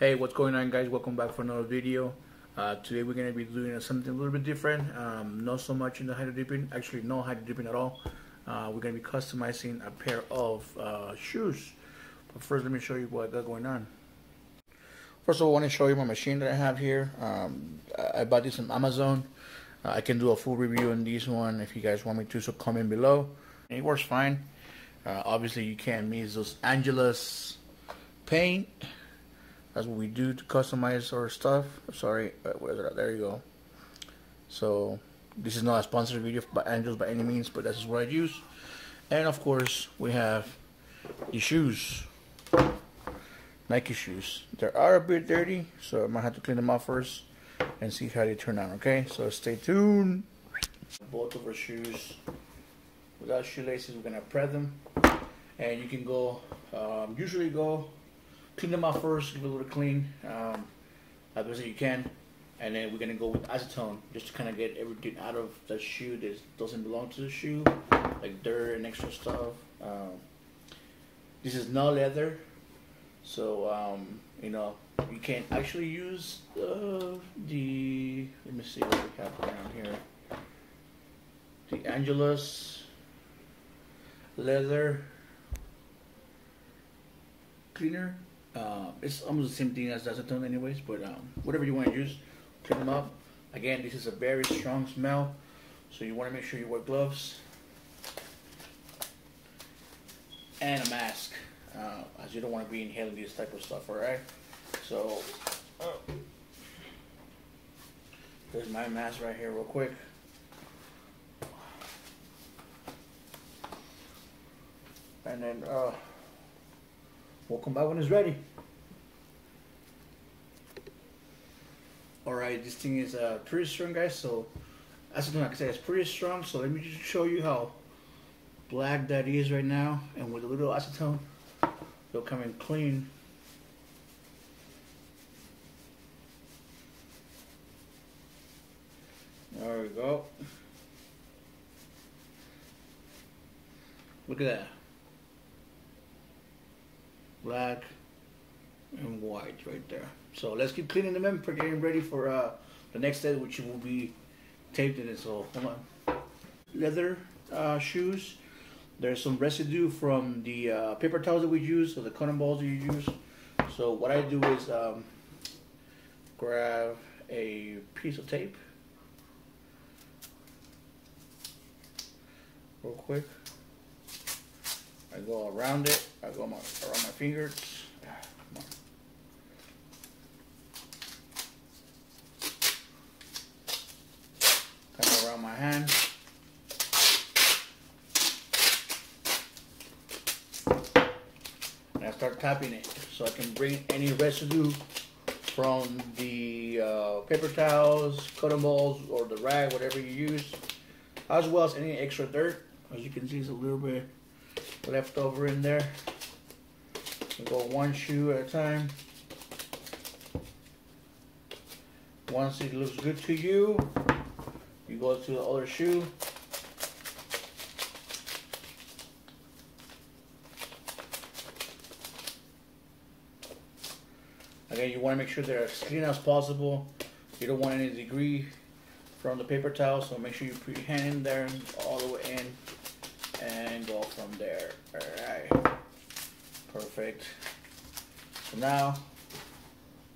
Hey, what's going on, guys? Welcome back for another video. Today we're going to be doing something a little bit different. Not so much in the hydro dipping, actually no hydro dipping at all. We're going to be customizing a pair of shoes. But first, let me show you what I got going on. First of all, I want to show you my machine that I have here. I bought this on Amazon. I can do a full review on this one if you guys want me to, so comment below. It works fine. Obviously, you can't miss those Angelus paint. That's what we do to customize our stuff. Sorry, there you go. So this is not a sponsored video by Angelus by any means, but that's what I use. And of course, we have the shoes, Nike shoes. They are a bit dirty, so I might have to clean them off first and see how they turn out. Okay, so stay tuned. Both of our shoes without shoelaces, we're gonna prep them, and you can go. Usually go. Clean them out first, give it a little clean, as best as you can, and then we're gonna go with acetone just to kind of get everything out of the shoe that doesn't belong to the shoe, like dirt and extra stuff. This is not leather, so you know, you can actually use the. Let me see what we have around here. The Angelus leather cleaner. It's almost the same thing as acetone anyways, but whatever you want to use, clean them up. Again, this is a very strong smell, so you want to make sure you wear gloves and a mask, as you don't want to be inhaling this type of stuff, alright? So, there's my mask right here real quick. And then, we'll come back when it's ready. Alright, this thing is pretty strong, guys. So, as like I said, it's pretty strong. So, let me just show you how black that is right now. And with a little acetone, it'll come in clean. There we go. Look at that. Black and white right there. So let's keep cleaning them in, getting ready for the next step, which will be taped in it. So hold on. Leather shoes. There's some residue from the paper towels that we use, or the cotton balls that you use. So what I do is grab a piece of tape real quick. I go around it. I go around my fingers. Come on. Kind of around my hand. And I start tapping it so I can bring any residue from the paper towels, cotton balls, or the rag, whatever you use, as well as any extra dirt. As you can see, it's a little bit left over in there. We go one shoe at a time. Once it looks good to you, you go to the other shoe. Again, you want to make sure they're as clean as possible. You don't want any debris from the paper towel, so make sure you put your hand in there all the way in and go from there. Alright, perfect. So now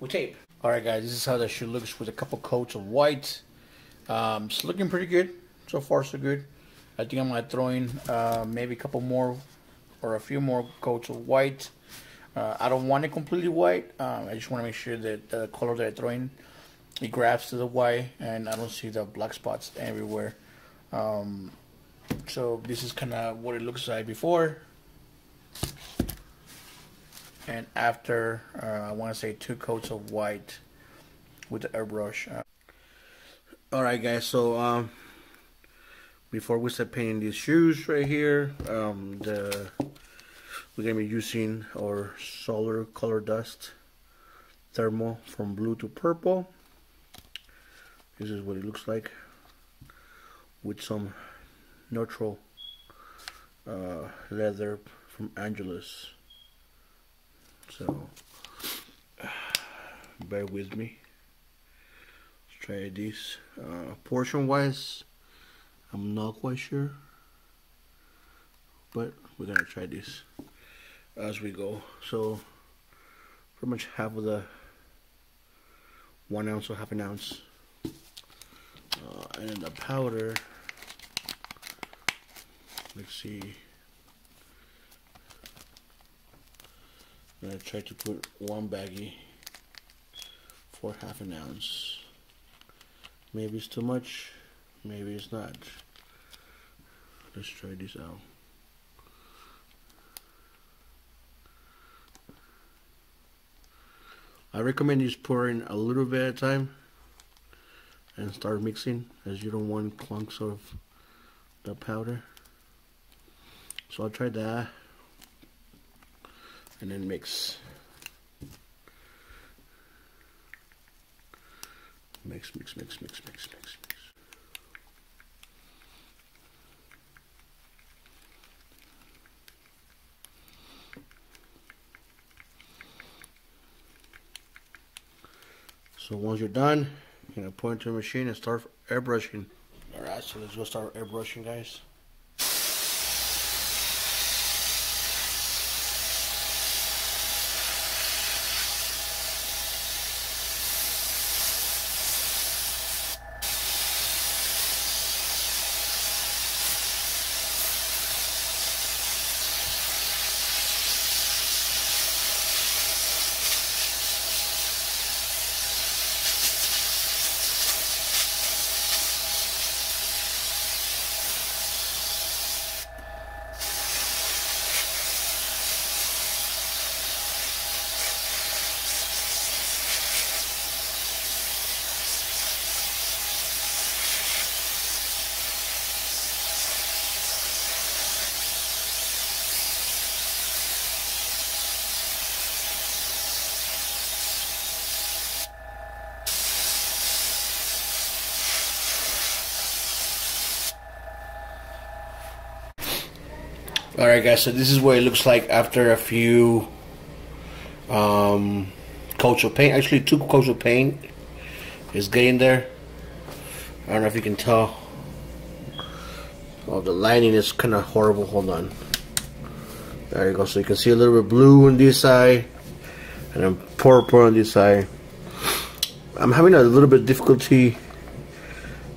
we tape. Alright, guys, this is how the shoe looks with a couple coats of white. It's looking pretty good. So far, so good. I think I'm gonna throw in maybe a couple more or a few more coats of white. I don't want it completely white. I just want to make sure that the color that I throw in, it grabs to the white and I don't see the black spots everywhere. So this is kind of what it looks like before and after. I want to say 2 coats of white with the airbrush. Alright, guys, so before we start painting these shoes right here, we're gonna be using our Solar Color Dust Thermal from blue to purple. This is what it looks like with some neutral leather from Angelus. So bear with me. Let's try this. Portion wise, I'm not quite sure, but we're gonna try this as we go. So pretty much half of the 1 ounce or half an ounce, and then the powder. Let's see. I'm gonna try to put 1 baggie for half an ounce. Maybe it's too much, maybe it's not. Let's try this out. I recommend just pouring a little bit at a time and start mixing, as you don't want clumps of the powder. So I'll try that and then mix. Mix. So once you're done, you're gonna pour into the machine and start airbrushing. Alright, so let's go start airbrushing, guys. Alright guys, so this is what it looks like after a few coats of paint. Actually 2 coats of paint is getting there. I don't know if you can tell. Oh, the lighting is kind of horrible. Hold on. There you go. So you can see a little bit blue on this side and then purple on this side. I'm having a little bit of difficulty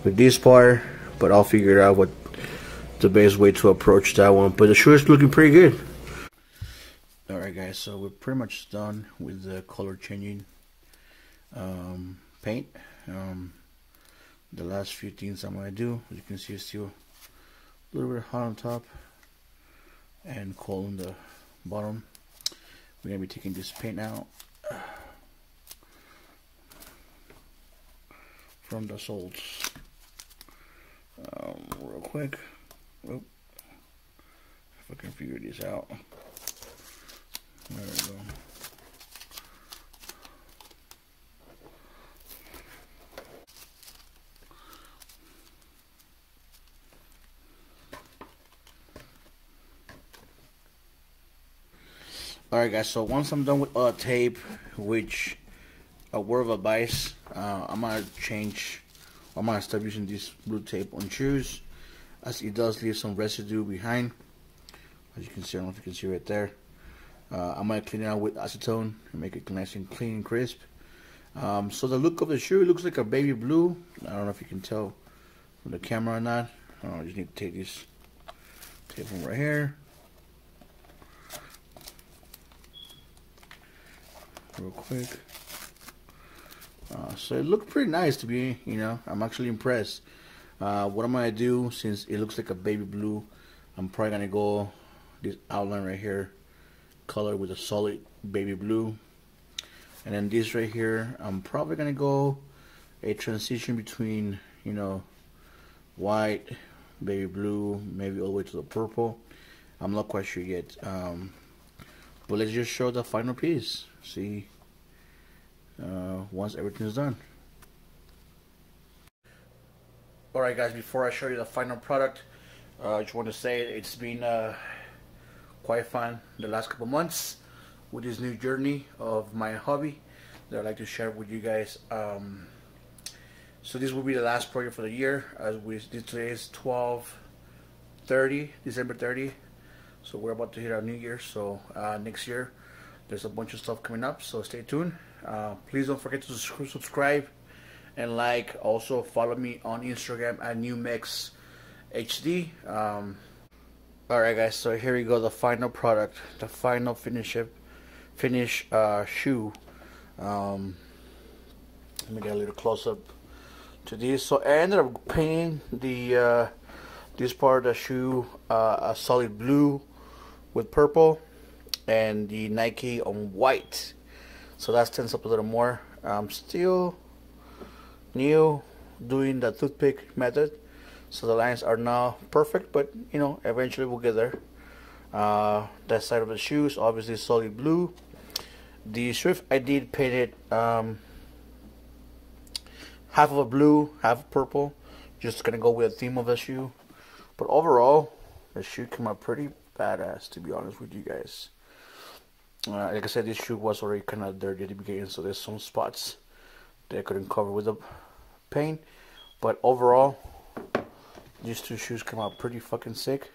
with this part, but I'll figure out what the best way to approach that one. But the shoe is looking pretty good. Alright guys, so we're pretty much done with the color changing paint. The last few things I'm going to do, as you can see, it's still a little bit hot on top and cold on the bottom. We're going to be taking this paint out from the soles real quick. Oh, if I can figure this out. There we go. Alright guys, so once I'm done with tape, which a word of advice, I'm gonna stop using this blue tape on shoes, as it does leave some residue behind. As you can see, I don't know if you can see right there. I'm gonna clean it out with acetone and make it nice and clean and crisp. So the look of the shoe looks like a baby blue. I don't know if you can tell from the camera or not. I just need to take this tape from right here, real quick. So it looked pretty nice to be, I'm actually impressed. What I'm gonna do, since it looks like a baby blue, I'm probably gonna go this outline right here, color with a solid baby blue, and then this right here, I'm probably gonna go a transition between, white, baby blue, maybe all the way to the purple. I'm not quite sure yet. But let's just show the final piece. See, once everything is done. Alright guys, before I show you the final product, I just want to say it's been quite fun the last couple months with this new journey of my hobby. that I'd like to share with you guys. So this will be the last project for the year. As we today is 12/30, December 30. So we're about to hit our new year. So next year there's a bunch of stuff coming up. So stay tuned. Please don't forget to subscribe and like. Also follow me on Instagram at NewMexHD. Alright guys, so here we go, the final product, the final finish shoe. Let me get a little close up to this. So I ended up painting the this part of the shoe a solid blue with purple, and the Nike on white. So that stands up a little more. I'm still new doing the toothpick method, so the lines are now perfect, but you know, eventually we'll get there. That side of the shoes obviously solid blue. The Swift I did paint it half of a blue, half of purple, just gonna go with the theme of the shoe. But overall the shoe came out pretty badass, to be honest with you guys. Like I said, this shoe was already kind of dirty at the beginning, so there's some spots that I couldn't cover with the paint, but overall these two shoes come out pretty fucking sick.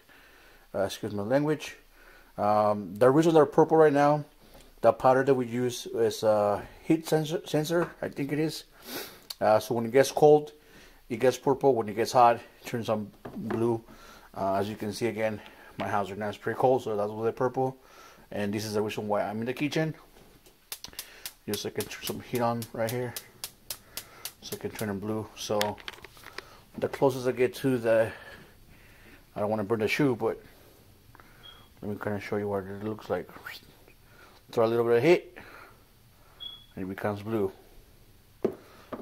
Excuse my language. The reason they're purple right now, the powder that we use is heat sensor, I think it is. So when it gets cold, it gets purple. When it gets hot, it turns on blue. As you can see, again, my house right now is pretty cold, so that's why they're purple. And this is the reason why I'm in the kitchen. Just so I can turn some heat on right here, so I can turn them blue. So the closest I get to the, I don't want to burn the shoe, but let me kind of show you what it looks like. Throw a little bit of heat, and it becomes blue.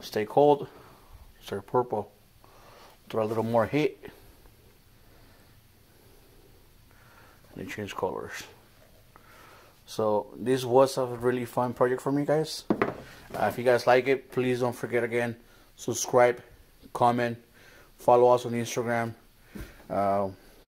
Stay cold, start purple. Throw a little more heat, and it changes colors. So this was a really fun project for me, guys. If you guys like it, please don't forget, again, subscribe, comment, follow us on Instagram.